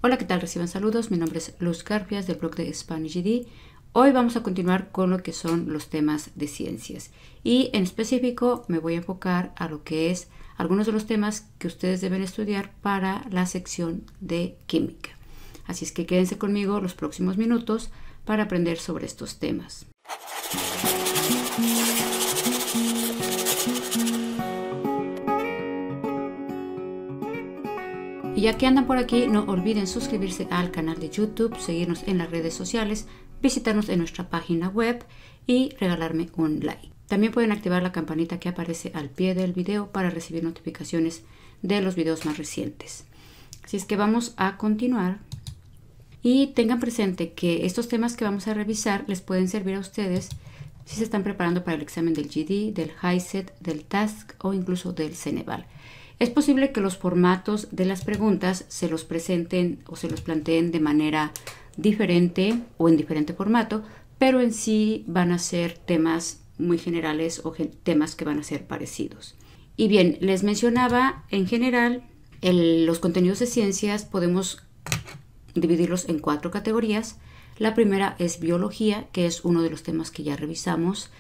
Hola, ¿qué tal? Reciban saludos. Mi nombre es Luz Carpias del blog de Spanish GD. Hoy vamos a continuar con lo que son los temas de ciencias y en específico me voy a enfocar a lo que es algunos de los temas que ustedes deben estudiar para la sección de química. Así es que quédense conmigo los próximos minutos para aprender sobre estos temas. Y ya que andan por aquí, no olviden suscribirse al canal de YouTube, seguirnos en las redes sociales, visitarnos en nuestra página web y regalarme un like. También pueden activar la campanita que aparece al pie del video para recibir notificaciones de los videos más recientes. Así es que vamos a continuar. Y tengan presente que estos temas que vamos a revisar les pueden servir a ustedes si se están preparando para el examen del GD, del HiSET, del TASC o incluso del Ceneval. Es posible que los formatos de las preguntas se los presenten o se los planteen de manera diferente o en diferente formato, pero en sí van a ser temas muy generales o temas que van a ser parecidos. Y bien, les mencionaba en general los contenidos de ciencias podemos dividirlos en 4 categorías. La primera es biología, que es uno de los temas que ya revisamos.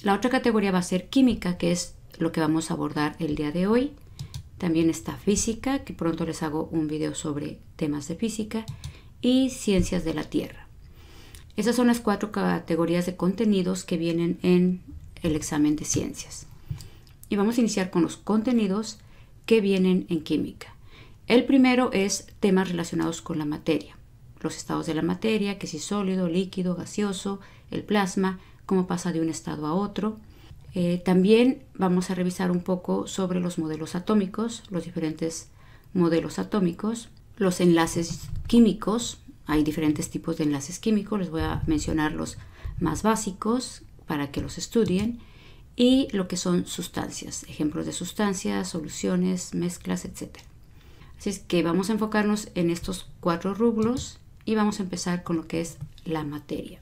La otra categoría va a ser química, que es lo que vamos a abordar el día de hoy. También está física, que pronto les hago un video sobre temas de física, y ciencias de la Tierra. Esas son las 4 categorías de contenidos que vienen en el examen de ciencias. Y vamos a iniciar con los contenidos que vienen en química. El primero es temas relacionados con la materia. Los estados de la materia, que si sólido, líquido, gaseoso, el plasma, cómo pasa de un estado a otro. También vamos a revisar un poco sobre los modelos atómicos, los diferentes modelos atómicos, los enlaces químicos. Hay diferentes tipos de enlaces químicos, les voy a mencionar los más básicos para que los estudien, y lo que son sustancias, ejemplos de sustancias, soluciones, mezclas, etc. Así es que vamos a enfocarnos en estos 4 rubros y vamos a empezar con lo que es la materia.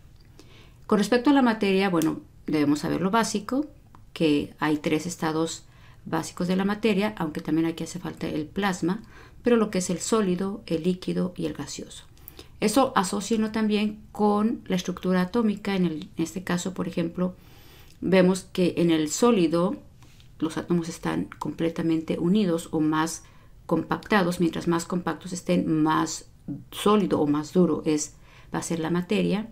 Con respecto a la materia, bueno, debemos saber lo básico, que hay 3 estados básicos de la materia, aunque también aquí hace falta el plasma, pero lo que es el sólido, el líquido y el gaseoso. Eso asócienlo también con la estructura atómica. En este caso, por ejemplo, vemos que en el sólido los átomos están completamente unidos o más compactados. Mientras más compactos estén, más sólido o más duro va a ser la materia.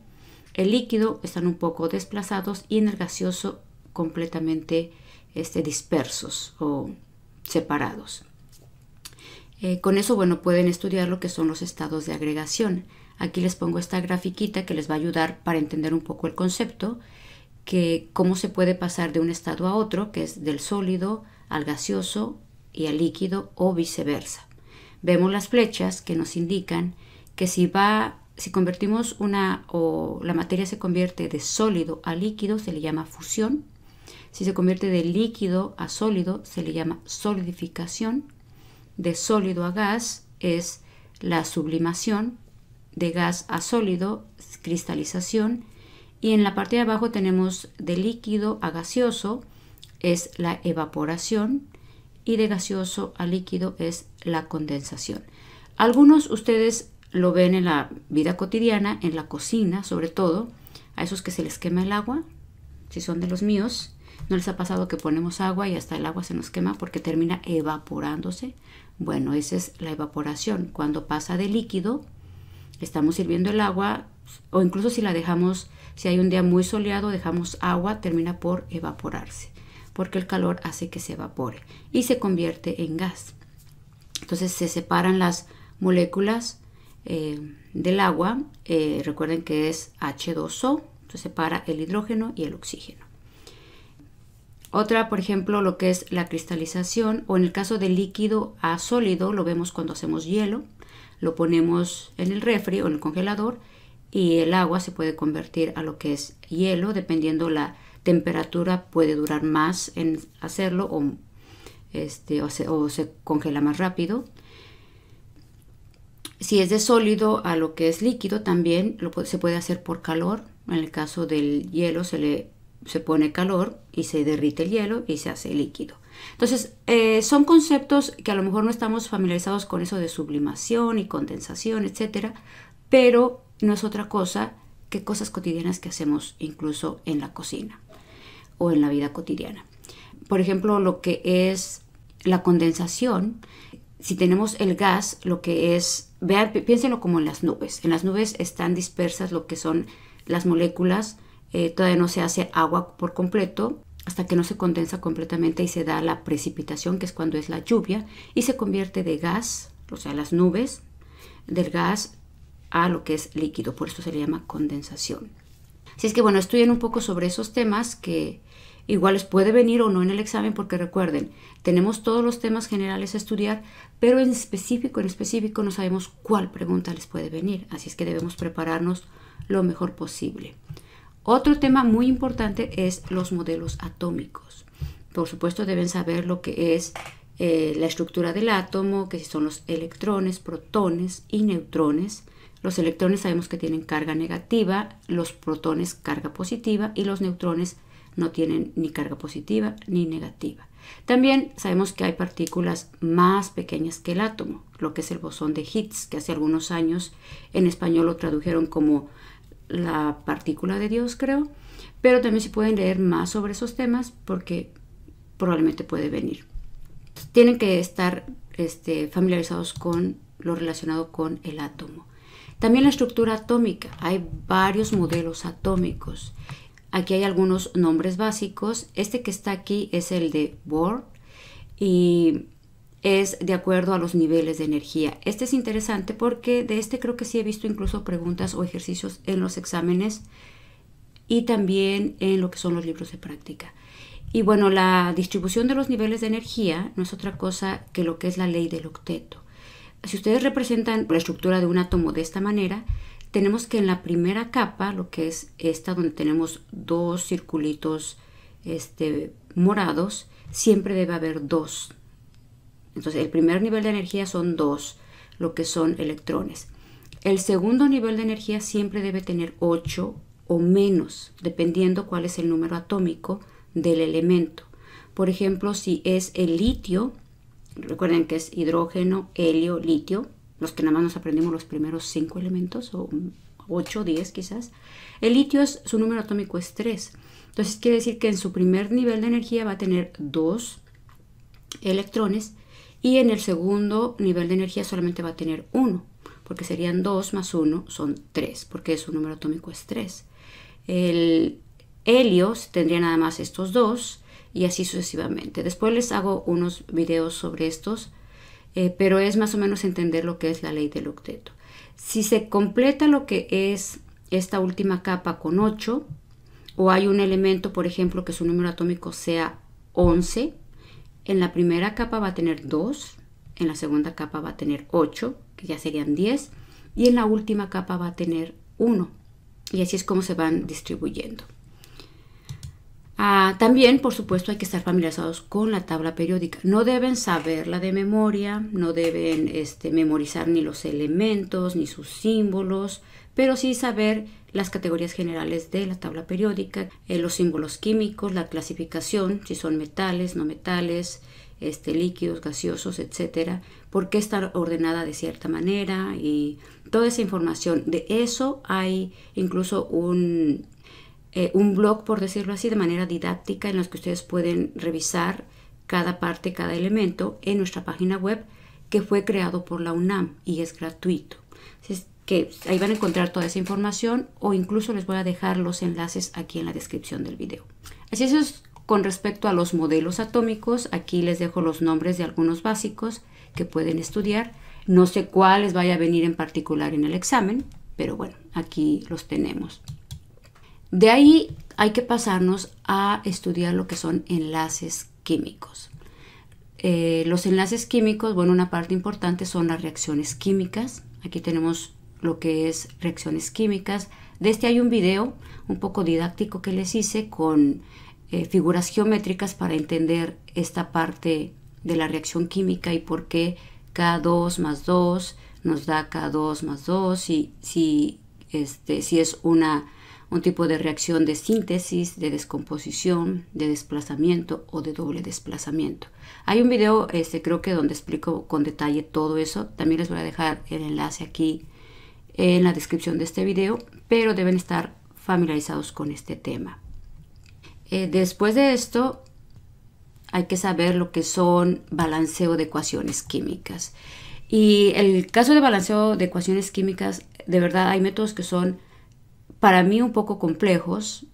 El líquido están un poco desplazados y en el gaseoso completamente dispersos o separados. Con eso, bueno, pueden estudiar lo que son los estados de agregación. Aquí les pongo esta grafiquita que les va a ayudar para entender un poco el concepto, que cómo se puede pasar de un estado a otro, que es del sólido al gaseoso y al líquido o viceversa. Vemos las flechas que nos indican que si convertimos la materia se convierte de sólido a líquido, se le llama fusión. Si se convierte de líquido a sólido, se le llama solidificación. De sólido a gas es la sublimación. De gas a sólido, cristalización. Y en la parte de abajo tenemos de líquido a gaseoso, es la evaporación. Y de gaseoso a líquido es la condensación. Algunos ustedes lo ven en la vida cotidiana, en la cocina sobre todo, a esos que se les quema el agua. Si son de los míos, ¿no les ha pasado que ponemos agua y hasta el agua se nos quema porque termina evaporándose? Bueno, esa es la evaporación. Cuando pasa de líquido, estamos hirviendo el agua, o incluso si si hay un día muy soleado, dejamos agua, termina por evaporarse, porque el calor hace que se evapore y se convierte en gas. Entonces se separan las moléculas del agua. Recuerden que es H2O, se separa el hidrógeno y el oxígeno. Otra, por ejemplo, lo que es la cristalización, o en el caso de líquido a sólido, lo vemos cuando hacemos hielo, lo ponemos en el refri o en el congelador y el agua se puede convertir a lo que es hielo, dependiendo la temperatura, puede durar más en hacerlo o se congela más rápido. Si es de sólido a lo que es líquido, también se puede hacer por calor. En el caso del hielo se pone calor y se derrite el hielo y se hace líquido. Entonces, son conceptos que a lo mejor no estamos familiarizados con eso de sublimación y condensación, etcétera, pero no es otra cosa que cosas cotidianas que hacemos incluso en la cocina o en la vida cotidiana. Por ejemplo, lo que es la condensación, si tenemos el gas, lo que es, vean, piénsenlo como en las nubes. En las nubes están dispersas lo que son las moléculas, todavía no se hace agua por completo hasta que no se condensa completamente y se da la precipitación, que es cuando es la lluvia, y se convierte de gas, o sea, las nubes, del gas a lo que es líquido, por eso se le llama condensación. Así es que bueno, estudien un poco sobre esos temas que igual les puede venir o no en el examen, porque recuerden, tenemos todos los temas generales a estudiar, pero en específico no sabemos cuál pregunta les puede venir, así es que debemos prepararnos lo mejor posible. Otro tema muy importante es los modelos atómicos. Por supuesto deben saber lo que es la estructura del átomo, que son los electrones, protones y neutrones. Los electrones sabemos que tienen carga negativa, los protones carga positiva y los neutrones no tienen ni carga positiva ni negativa. También sabemos que hay partículas más pequeñas que el átomo, lo que es el bosón de Higgs, que hace algunos años en español lo tradujeron como la partícula de Dios, creo, pero también se pueden leer más sobre esos temas porque probablemente puede venir. Tienen que estar familiarizados con lo relacionado con el átomo. También la estructura atómica. Hay varios modelos atómicos. Aquí hay algunos nombres básicos. Este que está aquí es el de Bohr y es de acuerdo a los niveles de energía. Este es interesante porque de este creo que sí he visto incluso preguntas o ejercicios en los exámenes y también en lo que son los libros de práctica. Y bueno, la distribución de los niveles de energía no es otra cosa que lo que es la ley del octeto. Si ustedes representan la estructura de un átomo de esta manera, tenemos que en la primera capa, lo que es esta donde tenemos dos circulitos morados, siempre debe haber dos. Entonces el primer nivel de energía son dos, lo que son electrones. El segundo nivel de energía siempre debe tener 8 o menos, dependiendo cuál es el número atómico del elemento. Por ejemplo, si es el litio, recuerden que es hidrógeno, helio, litio, los que nada más nos aprendimos los primeros 5 elementos, o 8 o 10 quizás. El litio, su número atómico es 3. Entonces quiere decir que en su primer nivel de energía va a tener 2 electrones y en el segundo nivel de energía solamente va a tener 1, porque serían 2 más 1 son 3, porque su número atómico es 3. El helio tendría nada más estos 2 y así sucesivamente. Después les hago unos videos sobre estos, pero es más o menos entender lo que es la ley del octeto. Si se completa lo que es esta última capa con 8, o hay un elemento, por ejemplo, que su número atómico sea 11, en la primera capa va a tener 2, en la segunda capa va a tener 8, que ya serían 10, y en la última capa va a tener 1. Y así es como se van distribuyendo. También, por supuesto, hay que estar familiarizados con la tabla periódica. No deben saberla de memoria, no deben memorizar ni los elementos ni sus símbolos, pero sí saber las categorías generales de la tabla periódica, los símbolos químicos, la clasificación, si son metales, no metales, líquidos, gaseosos, etcétera, por qué está ordenada de cierta manera y toda esa información. De eso hay incluso un blog, por decirlo así, de manera didáctica en los que ustedes pueden revisar cada parte, cada elemento en nuestra página web que fue creado por la UNAM y es gratuito. Así es que ahí van a encontrar toda esa información o incluso les voy a dejar los enlaces aquí en la descripción del video. Así es con respecto a los modelos atómicos. Aquí les dejo los nombres de algunos básicos que pueden estudiar. No sé cuál les vaya a venir en particular en el examen, pero bueno, aquí los tenemos. De ahí hay que pasarnos a estudiar lo que son enlaces químicos. Los enlaces químicos, bueno, una parte importante son las reacciones químicas. Aquí tenemos lo que es reacciones químicas. De este hay un video un poco didáctico que les hice con figuras geométricas para entender esta parte de la reacción química y por qué K2 más 2 nos da K2 más 2 y si es un tipo de reacción de síntesis, de descomposición, de desplazamiento o de doble desplazamiento. Hay un video, creo que donde explico con detalle todo eso. También les voy a dejar el enlace aquí en la descripción de este video, pero deben estar familiarizados con este tema. Después de esto, hay que saber lo que son balanceo de ecuaciones químicas. Y el caso de balanceo de ecuaciones químicas, de verdad hay métodos que son para mí un poco complejos,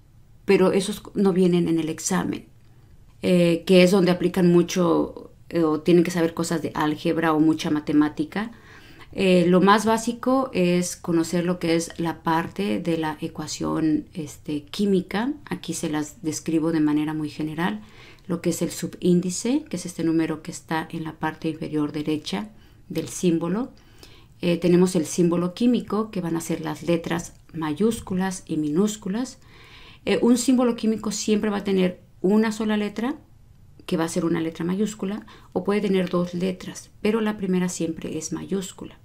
pero esos no vienen en el examen, que es donde aplican mucho o tienen que saber cosas de álgebra o mucha matemática. Lo más básico es conocer lo que es la parte de la ecuación química. Aquí se las describo de manera muy general. Lo que es el subíndice, que es este número que está en la parte inferior derecha del símbolo. Tenemos el símbolo químico, que van a ser las letras mayúsculas y minúsculas. Un símbolo químico siempre va a tener una sola letra, que va a ser una letra mayúscula, o puede tener dos letras, pero la primera siempre es mayúscula.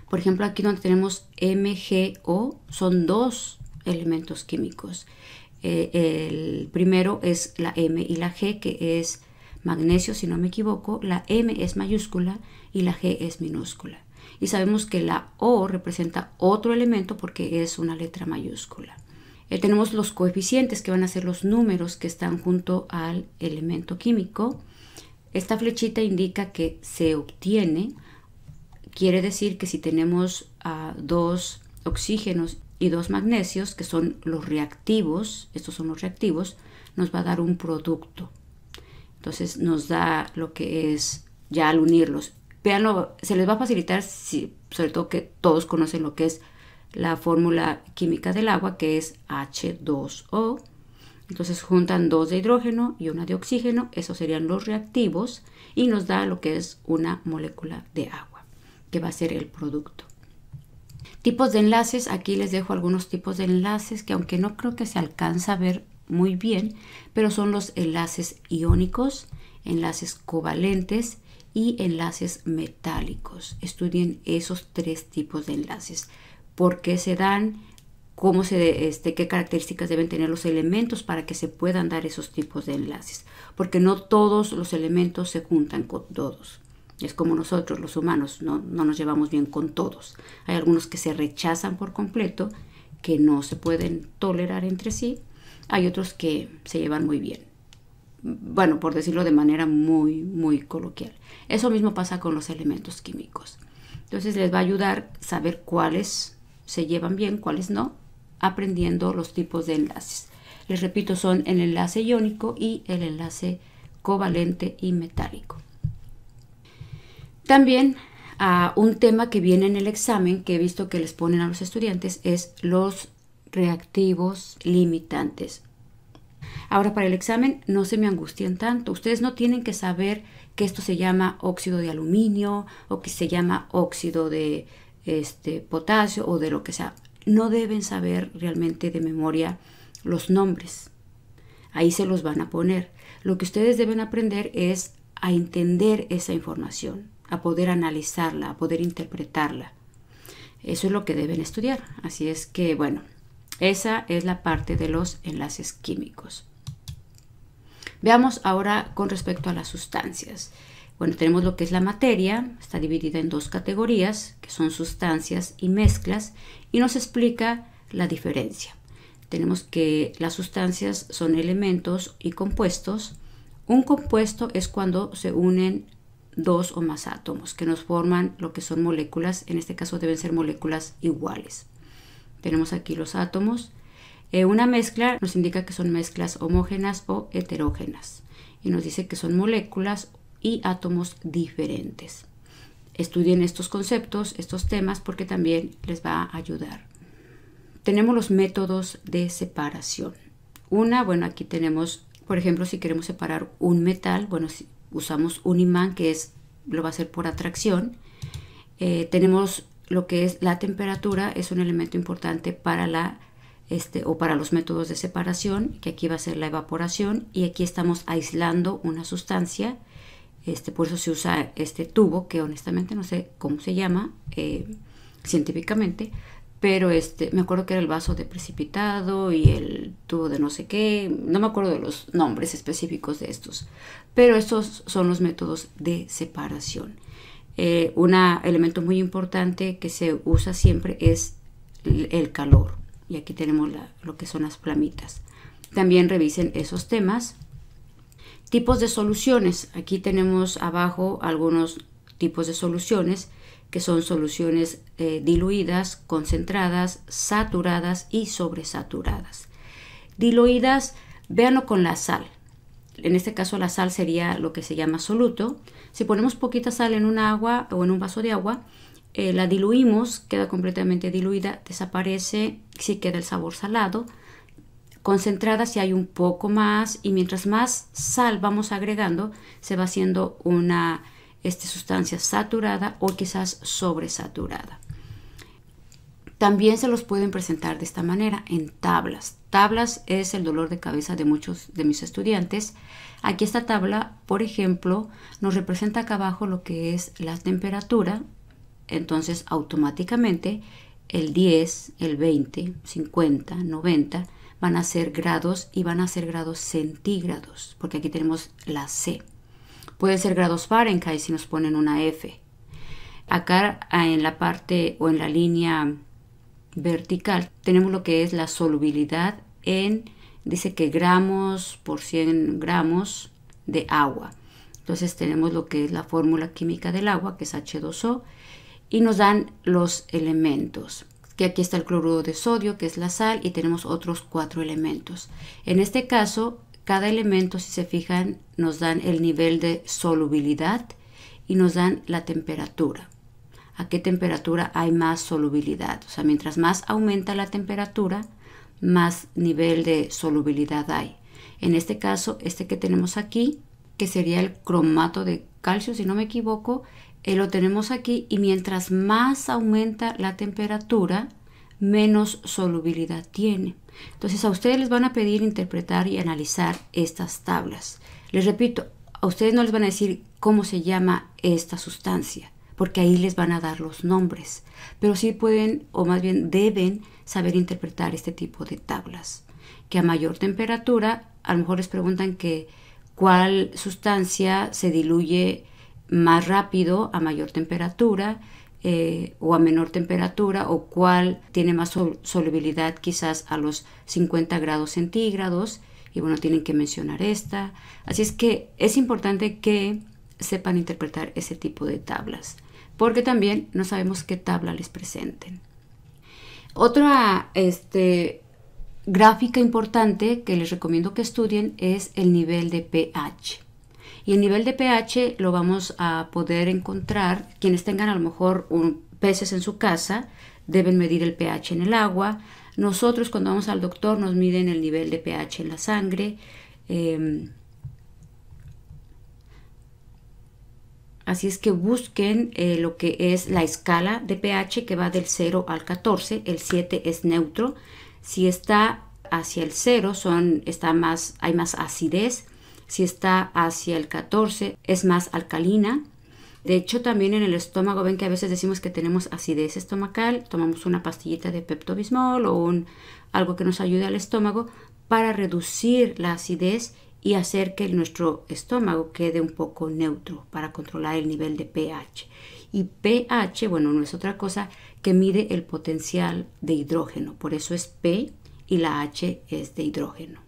Por ejemplo, aquí donde tenemos MgO, son dos elementos químicos. El primero es la M y la G, que es magnesio, si no me equivoco. La M es mayúscula y la G es minúscula. Y sabemos que la O representa otro elemento porque es una letra mayúscula. Tenemos los coeficientes, que van a ser los números que están junto al elemento químico. Esta flechita indica que se obtiene. Quiere decir que si tenemos dos oxígenos y dos magnesios, que son los reactivos, estos son los reactivos, nos va a dar un producto. Entonces nos da lo que es, ya al unirlos, véanlo, se les va a facilitar, sobre todo que todos conocen lo que es la fórmula química del agua, que es H2O. Entonces juntan dos de hidrógeno y una de oxígeno, esos serían los reactivos, y nos da lo que es una molécula de agua, que va a ser el producto. Tipos de enlaces, aquí les dejo algunos tipos de enlaces que aunque no creo que se alcanza a ver muy bien, pero son los enlaces iónicos, enlaces covalentes y enlaces metálicos. Estudien esos tres tipos de enlaces, por qué se dan, qué características deben tener los elementos para que se puedan dar esos tipos de enlaces, porque no todos los elementos se juntan con todos. Es como nosotros, los humanos, no nos llevamos bien con todos. Hay algunos que se rechazan por completo, que no se pueden tolerar entre sí. Hay otros que se llevan muy bien. Bueno, por decirlo de manera muy, muy coloquial. Eso mismo pasa con los elementos químicos. Entonces les va a ayudar a saber cuáles se llevan bien, cuáles no, aprendiendo los tipos de enlaces. Les repito, son el enlace iónico y el enlace covalente y metálico. También un tema que viene en el examen, que he visto que les ponen a los estudiantes, es los reactivos limitantes. Ahora, para el examen no se me angustien tanto. Ustedes no tienen que saber que esto se llama óxido de aluminio o que se llama óxido de potasio o de lo que sea. No deben saber realmente de memoria los nombres. Ahí se los van a poner. Lo que ustedes deben aprender es a entender esa información, a poder analizarla, a poder interpretarla. Eso es lo que deben estudiar. Así es que, bueno, esa es la parte de los enlaces químicos. Veamos ahora con respecto a las sustancias. Bueno, tenemos lo que es la materia, está dividida en dos categorías, que son sustancias y mezclas, y nos explica la diferencia. Tenemos que las sustancias son elementos y compuestos. Un compuesto es cuando se unen dos o más átomos que nos forman lo que son moléculas. En este caso deben ser moléculas iguales. Tenemos aquí los átomos. Una mezcla nos indica que son mezclas homogéneas o heterógenas y nos dice que son moléculas y átomos diferentes. Estudien estos conceptos, estos temas, porque también les va a ayudar. Tenemos los métodos de separación. Bueno, aquí tenemos, por ejemplo, si queremos separar un metal, bueno, si usamos un imán, que lo va a hacer por atracción. Tenemos lo que es la temperatura, es un elemento importante para para los métodos de separación, que aquí va a ser la evaporación, y aquí estamos aislando una sustancia. Por eso se usa este tubo, que honestamente no sé cómo se llama científicamente, pero me acuerdo que era el vaso de precipitado y el tubo de no sé qué, no me acuerdo de los nombres específicos de estos, pero estos son los métodos de separación. Un elemento muy importante que se usa siempre es el calor, y aquí tenemos lo que son las flamitas. También revisen esos temas. Tipos de soluciones, aquí tenemos abajo algunos tipos de soluciones, que son soluciones diluidas, concentradas, saturadas y sobresaturadas. Diluidas, véanlo con la sal. En este caso la sal sería lo que se llama soluto. Si ponemos poquita sal en un agua o en un vaso de agua, la diluimos, queda completamente diluida, desaparece, sí queda el sabor salado. Concentrada si hay un poco más, y mientras más sal vamos agregando, se va haciendo una sustancia saturada o quizás sobresaturada. También se los pueden presentar de esta manera en tablas. Tablas es el dolor de cabeza de muchos de mis estudiantes. Aquí esta tabla, por ejemplo, nos representa acá abajo lo que es la temperatura. Entonces automáticamente el 10, el 20, 50, 90 van a ser grados, y van a ser grados centígrados, porque aquí tenemos la C. Pueden ser grados Fahrenheit si nos ponen una F. Acá en la parte o en la línea vertical tenemos lo que es la solubilidad dice que gramos por 100 gramos de agua. Entonces tenemos lo que es la fórmula química del agua, que es H2O, y nos dan los elementos, que aquí está el cloruro de sodio, que es la sal, y tenemos otros 4 elementos. En este caso, cada elemento, si se fijan, nos dan el nivel de solubilidad y nos dan la temperatura. ¿A qué temperatura hay más solubilidad? O sea, mientras más aumenta la temperatura, más nivel de solubilidad hay. En este caso, que tenemos aquí, que sería el cromato de calcio, si no me equivoco, lo tenemos aquí, y mientras más aumenta la temperatura, menos solubilidad tiene. Entonces a ustedes les van a pedir interpretar y analizar estas tablas. Les repito, a ustedes no les van a decir cómo se llama esta sustancia, porque ahí les van a dar los nombres, pero sí pueden, o más bien deben, saber interpretar este tipo de tablas, que a mayor temperatura, a lo mejor les preguntan que cuál sustancia se diluye más rápido a mayor temperatura, o a menor temperatura, o cuál tiene más solubilidad quizás a los 50 grados centígrados, y bueno, tienen que mencionar esta. Así es que es importante que sepan interpretar ese tipo de tablas, porque también no sabemos qué tabla les presenten. Otra gráfica importante que les recomiendo que estudien es el nivel de pH. Y el nivel de pH lo vamos a poder encontrar, quienes tengan a lo mejor peces en su casa, deben medir el pH en el agua. Nosotros cuando vamos al doctor nos miden el nivel de pH en la sangre. Así es que busquen lo que es la escala de pH, que va del 0 al 14. El 7 es neutro. Si está hacia el 0 hay más acidez. Si está hacia el 14 es más alcalina. De hecho, también en el estómago, ven que a veces decimos que tenemos acidez estomacal. Tomamos una pastillita de Pepto-Bismol o algo que nos ayude al estómago para reducir la acidez y hacer que nuestro estómago quede un poco neutro, para controlar el nivel de pH. Y pH, bueno, no es otra cosa que mide el potencial de hidrógeno. Por eso es P y la H es de hidrógeno.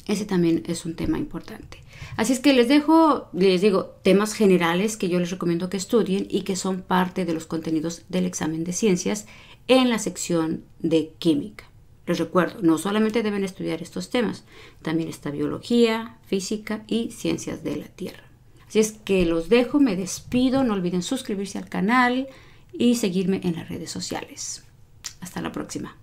Ese también es un tema importante. Así es que les digo, temas generales que yo les recomiendo que estudien y que son parte de los contenidos del examen de ciencias en la sección de química. Les recuerdo, no solamente deben estudiar estos temas, también está biología, física y ciencias de la Tierra. Así es que los dejo, me despido, no olviden suscribirse al canal y seguirme en las redes sociales. Hasta la próxima.